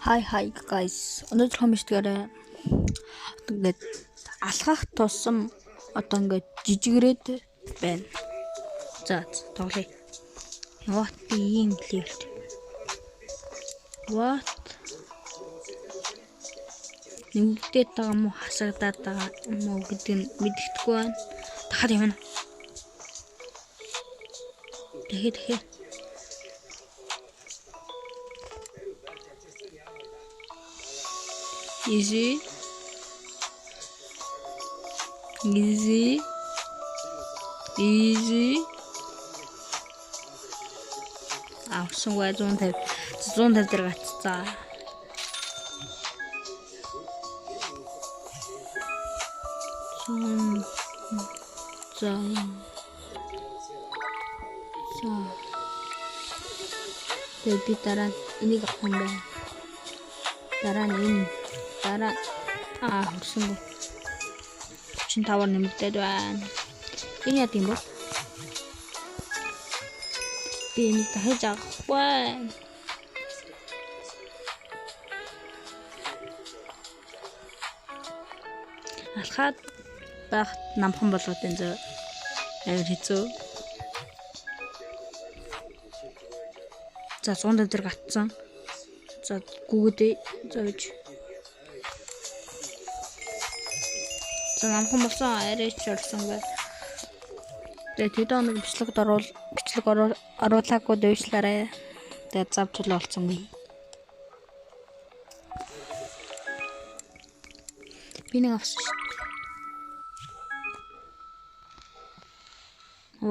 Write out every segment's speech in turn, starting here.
Hi guys. Өнөөдөр хомжтгаараа ингээд алхах тусам одоо ингээд жижигрээд байна. За тоглоё. What ийм левелт. What? Нэмэгдээд байгаа мó хасагдаад байгаа мó гэдэг нь мэддэхгүй байна. Дахиад явна. Дахиад. Easy. Авсан гай 150 дээр гаццаа. За. Би дараа энийг авах юм байна. Дараа хүрсэн. 35-аар нэмэгдээд байна. Энэ яа тийм бэ? Би энийг дахиж авахгүй. Алхаад байх намхан болоод энэ зөө амар хэцүү. За 100 дээр гатсан. За гүгдээ зөөж. За намхан болсон арайч орсон бай. Тэгээд тэд оног бичлэг оруулаагүй дэвшлээрээ. Тэгээд завчл болсон би. Би нэг авсан шүү.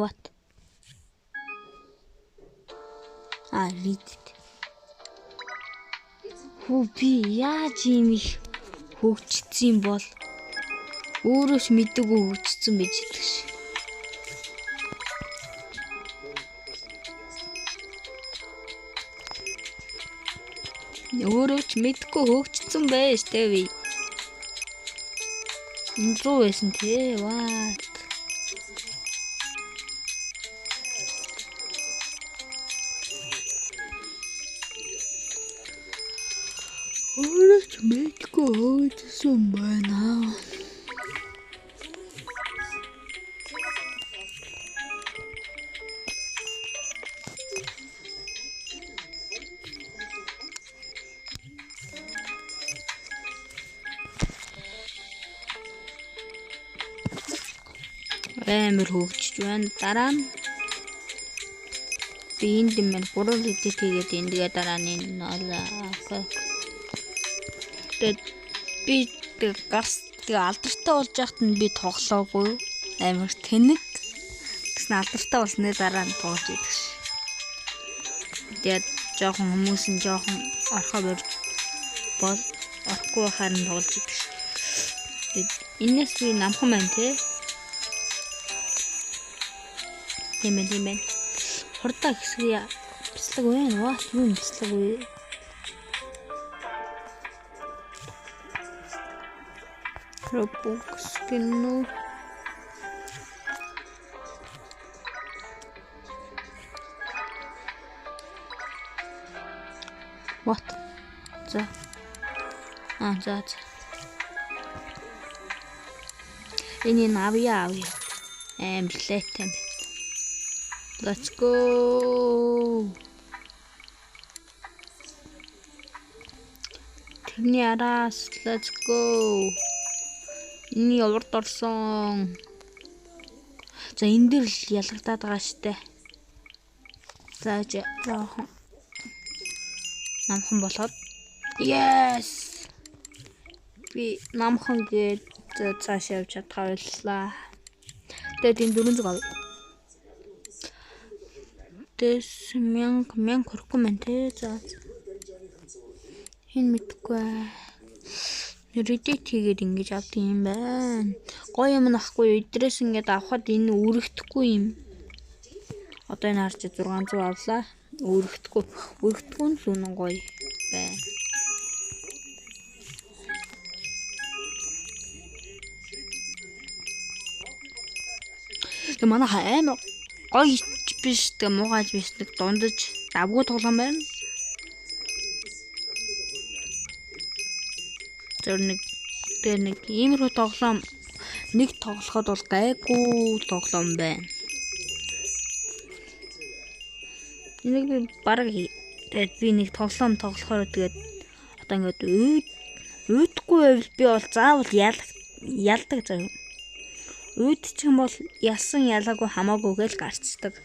What? Read it. Би яаж ийм их хөгжсөн бол өөрөөс мэдээгүй хөгжсөн байж идэх ш. Өөрөөч мэдгүй хөгжсөн байж тээ би. 100 байсан тий. What? Өөрөөч мэдгүй хөгжсөн байна. Амар хөгжиж байна. Дараа нь би энд юм байна. 3 литр тэгээд эндгээ дараа нь нолоо. Тэгээд би гас алдартай болж яхад нь би тоглоогүй. Амар тэнэг. Гэсэн алдартай болсны дараа нь тоглож идэх ш. Тэгээд жоохон хүмүүс нь жоохон орхоо бол орохгүй байхаар нь тоглож идэх ш. Тэгээд энэс би намхан байна те. Тийм ээ. Хурдаа хэсэг бислэг байна. What юм бислэг вэ? Robux гэнэ. What? За. Энэ авъя. Лет юм. Let's go. Тэрний араас let's go. Энэ урд орсон. За энэ дээр л ялгагдаад байгаа штэ. За жоохон намхан болоод. Yes. Би намхан гээд цааш явж чадхаа байлаа. Тэгээд энэ 400 гав. Тэс мянга хөрөхгүй мэн тэ. За. Энэ мэдгүй. Reddit хийгээд ингэж авд юм байна. Гоё юм нахгүй өдрөөс ингэж авахад энэ өргөдөхгүй юм. Одоо энэ харж 600 авлаа. Өргөдөхгүй нь сүнэн гоё байна. Тэ манай амар гоё биш тэг муугаж биш нэг дундаж давгүй тоглоом байна. Зөв нэг иймэрхүү тоглоом нэг тоглоход бол гайгүй тоглоом байна. Энийг би бараг тэгээд би нэг тоглоом тоглохоор тэгээд одоо ингээд üüдэхгүй байвал би бол заавал ялдаг зав. Üüдчих юм бол ялсан ялаагүй хамаагүй гэж гарцдаг.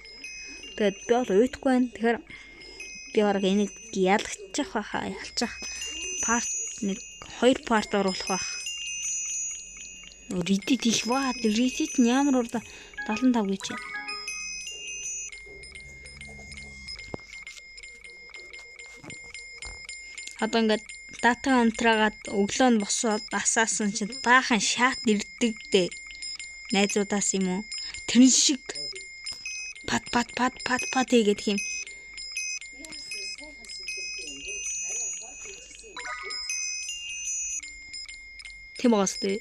Тэгээд би бол üüдэхгүй байна. Тэгэхээр би бараг энийг ялгачих байхаа ялчих. Part нэг 2 part оруулах байх. Reddit их баа. Reddit нь ямар урд 75 гэж байна. Одоо ингээд дата онтраагаад өглөө нь босоод асаасан чинь баахан шаат ирдэг дээ. Найзуудаас юм уу? Тэрэн шиг пат хийгээд юм. Тийм байгаас дээ.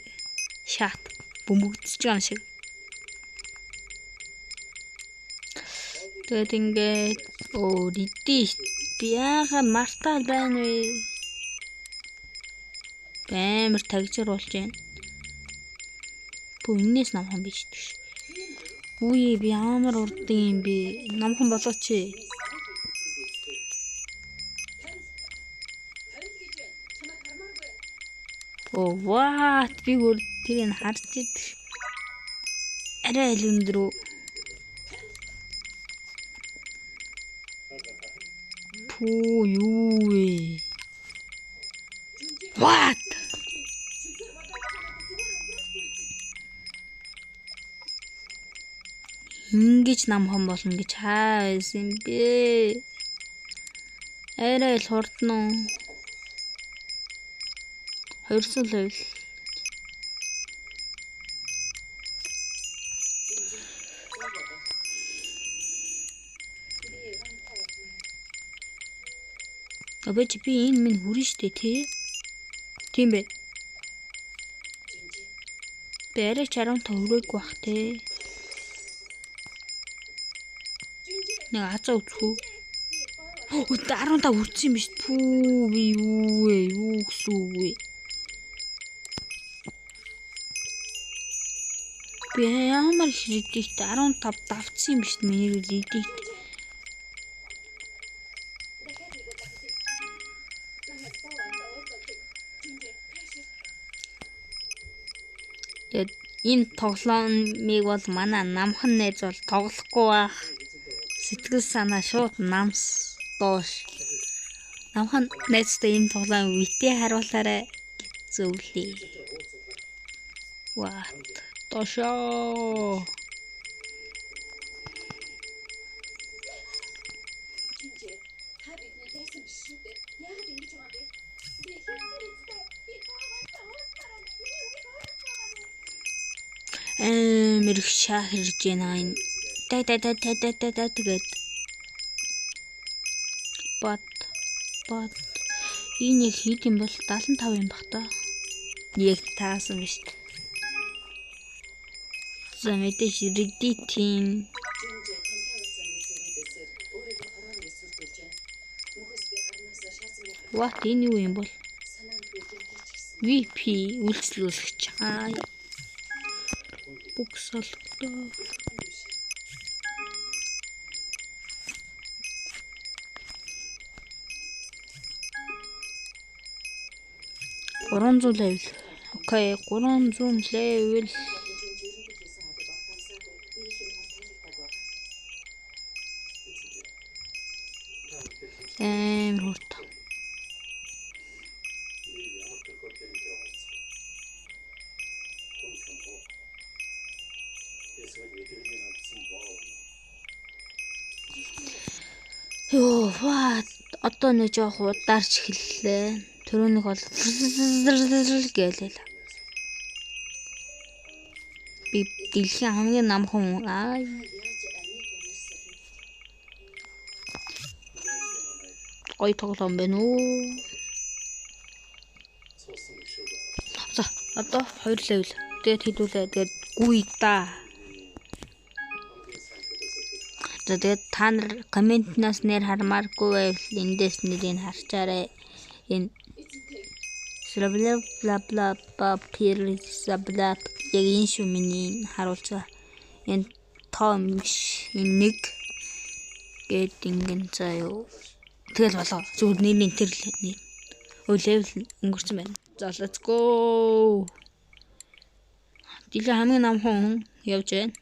Шаат бөмбөгдөж байгаа юм шиг. Тэгээд ингээд Reddit би яагаад мартаад байна вэ? Бэмэр тагжир болж байна. Бүнээс намхан биш тийш. Үе би ямар урд юм бэ? Намхан болооч ээ. What? Би гөр тэрийг харж идэх. Арай л өндөр үү? Юу вэ? What? Ингэж намхан болно гэж хаа байсан бэ? Арай л хурдноо. 200 level. Абэж би энэ минь хүрэн штэ тий. Тийм бэ. Бэрэ 15 хүрээгүй бах тий. Нэг азаа үзхүү. 15 хүрсэн юм биш. Пүү би юу вэ? Юу гэсэн үг вэ? Би ямар Reddit 15 давцсан юм биш миний Reddit. Тэгээд энэ тоглоомыг бол манай намхан найз бол тоглохгүй байх. Сэтгэл санаа шууд намс доош. Намхан найзтай энэ тоглоом витэ харуулаарай зөвлөе. What? Тошоо. Мэрх шаа хэрж байна энэ. Тэгээд. Бат. Энэ их хит юм бол 75 юм бах та. Яг таасан биш. За мэдээж Reddit-ийн What энэ юу юм бол? VP үйлчлүүлэгч. Буксалтай. $300 level. Окей, 300 level. Хурд. What? Одоо нэг жоох удаарч эхэллээ. Төрөнийг бол гэлээ. Би дэлхийн хамгийн намхан гоё тоглоом байна уу? За, одоо 2 level. Тэгээд хэдүүлээ. Тэгээд гүй да. Тэгээд та нар комментнаас нэр хармааргүй байвал эндээс нэрийг харчаарай. Энэ Бла бла бла бла бла яг энэ шүү миний харуулцаа. Энэ том биш. Энэ нэг гээд ингэн заяа. Тэгэл болоо. Зүгээр нэрний тэр нэг. Level өнгөрсөн байна. За let's go. Дийлээ хамгийн намхан явж байна.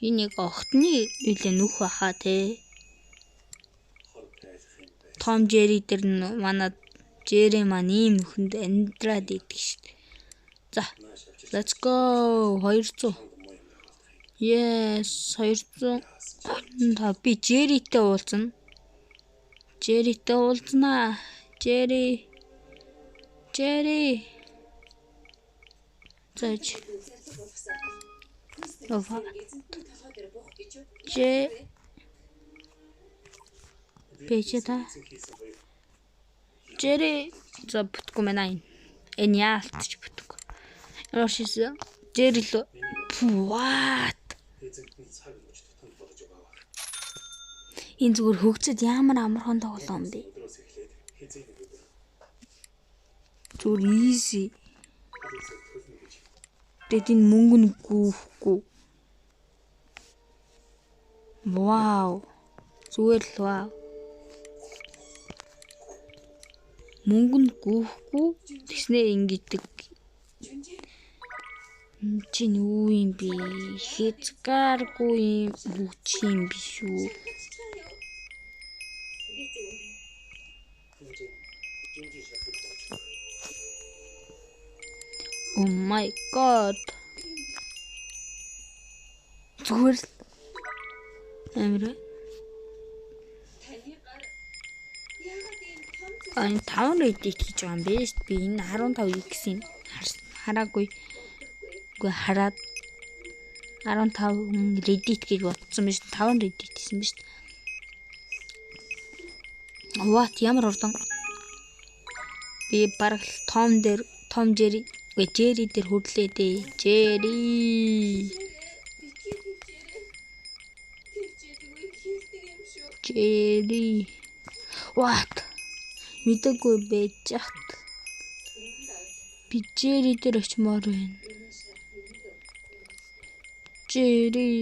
Энэ яг охтны үлээ нүх баха те. Том Jerry дээр манай Jerry маань ийм нөхөнд амьдраад идэх шүү. За let's go 200. Yes 200. Би Jerry-тэй уулзна. Jerry-тэй уулзнаа. Jerry. Зааж. Ова. Печета. Jerry за бүтггүй мэнаа энэ. Энэ яалтч бүтггүй. Яашис Jerry л what? Энэ зүгээр хөгцөд ямар амархан тоглоом бэ? Зүгээр easy. Тэдний мөнгө нь гүйхгүй. Вау. Зүгээр л вау. Мөнгө нь гүйхгүй. Тэснээ ингэдэг. Чин юу юм бэ? Хязгааргүй бүч юм биш үү? Oh my god. Зүгээр амир. Энэ 5 Reddit хийж байгаа юм биш. Би энэ 15x-ийг хараагүй. Үгүй хараад 15 Reddit гэж бодсон биш. 5 Reddit гэсэн биш. What ямар урдан. Би бараг Том Jerry Jerry дээр хөрлөө дээ. Jerry. What? Мэдээгүй байж чад. Би Jerry дээр очимоор байна. Jerry.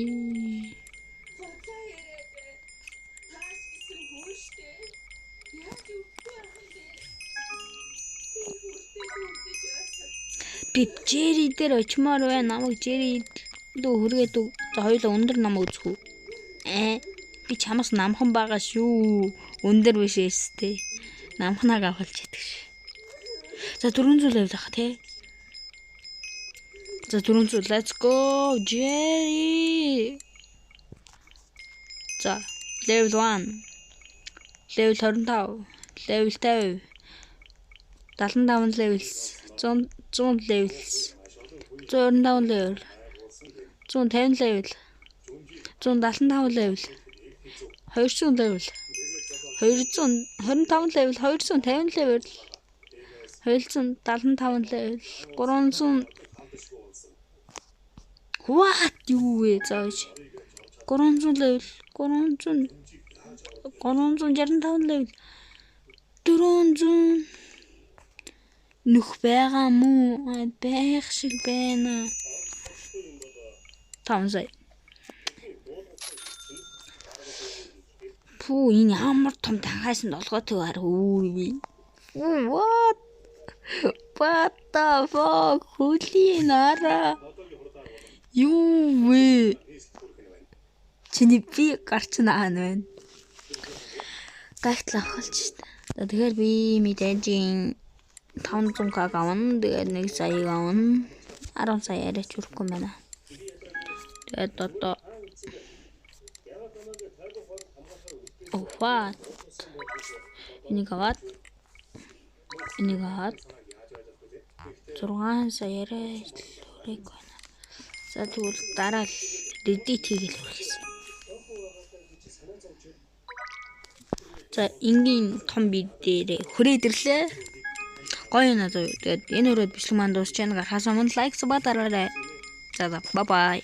Би Jerry дээр очимоор байна. Намайг Jerry дөө хүргээд хоёулаа өндөр нам үзэх үү? Би чамаас намхан байгаа шүү. Өндөр биш ээ. Намхнаг авалж яддаг ш. За 400 level ах тий. За 400 let's go Jerry. За level 1. Level 25. Level 50. 75 levels. 100 levels. 195 level. 150 level. 175 level. 200 level. 225 level. 250 level. 275 level. 300 What юу вэ зааж 300 level 365 level 400 нүх байгаа мүү байх шиг байна 5 сая Пүү энэ ямар том тахаас нь олгоотой бар үү What the fuck хөлийн нара юу вэ чиний би гарч наан байна гайхтал авахлж штэ тэгэхээр би мэдээжин 500k авна тэгээд 1 сая авна 10 сая арайч хүрэхгүй байна тэгээд одоо what энийг аваад 6 сая арайч хүрэхгүй байна за тэгвэл дараа л Reddit хийгээл хүргэсэн. За ингийн том бидээр хүрээд ирлээ. Гоё надад. Тэгээд энэ өрөөд бичлэг маань дуусч байна. Гарахаас өмнө лайк сабаа дараарай. За бай бай.